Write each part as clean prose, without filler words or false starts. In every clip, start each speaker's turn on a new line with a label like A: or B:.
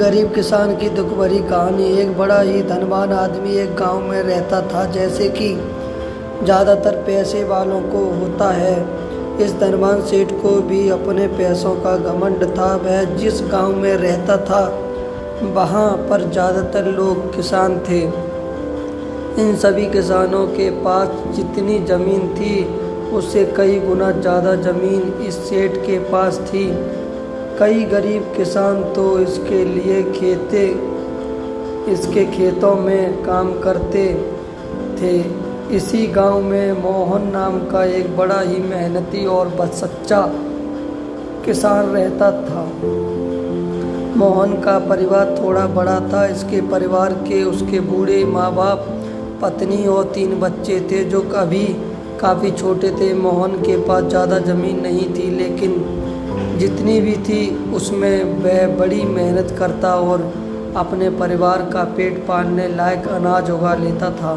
A: गरीब किसान की दुख भरी कहानी। एक बड़ा ही धनवान आदमी एक गांव में रहता था। जैसे कि ज़्यादातर पैसे वालों को होता है, इस धनवान सेठ को भी अपने पैसों का घमंड था। वह जिस गांव में रहता था वहां पर ज़्यादातर लोग किसान थे। इन सभी किसानों के पास जितनी ज़मीन थी उससे कई गुना ज़्यादा ज़मीन इस सेठ के पास थी। कई गरीब किसान तो इसके खेतों में काम करते थे। इसी गांव में मोहन नाम का एक बड़ा ही मेहनती और सच्चा किसान रहता था। मोहन का परिवार थोड़ा बड़ा था। इसके परिवार के उसके बूढ़े माँ बाप, पत्नी और 3 बच्चे थे जो अभी काफ़ी छोटे थे। मोहन के पास ज़्यादा ज़मीन नहीं थी, लेकिन जितनी भी थी उसमें वह बड़ी मेहनत करता और अपने परिवार का पेट पालने लायक अनाज उगा लेता था।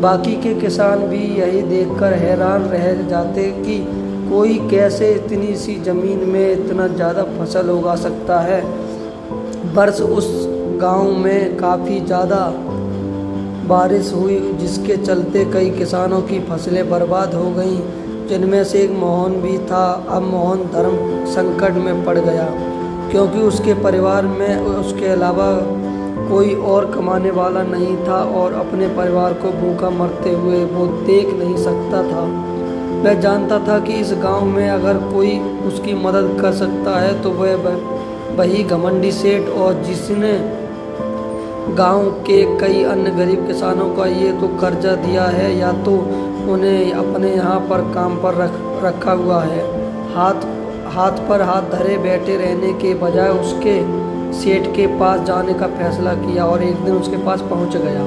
A: बाकी के किसान भी यही देखकर हैरान रह जाते कि कोई कैसे इतनी सी ज़मीन में इतना ज़्यादा फसल उगा सकता है। वर्ष उस गांव में काफ़ी ज़्यादा बारिश हुई, जिसके चलते कई किसानों की फसलें बर्बाद हो गईं, जिनमें से एक मोहन भी था। अब मोहन धर्म संकट में पड़ गया, क्योंकि उसके परिवार में उसके अलावा कोई और कमाने वाला नहीं था और अपने परिवार को भूखा मरते हुए वो देख नहीं सकता था। वह जानता था कि इस गांव में अगर कोई उसकी मदद कर सकता है तो वह वही घमंडी सेठ, और जिसने गांव के कई अन्य गरीब किसानों का ये तो कर्जा दिया है या तो उन्हें अपने यहाँ पर काम पर रखा हुआ है। हाथ पर हाथ धरे बैठे रहने के बजाय उसके सेठ के पास जाने का फैसला किया और एक दिन उसके पास पहुँच गया।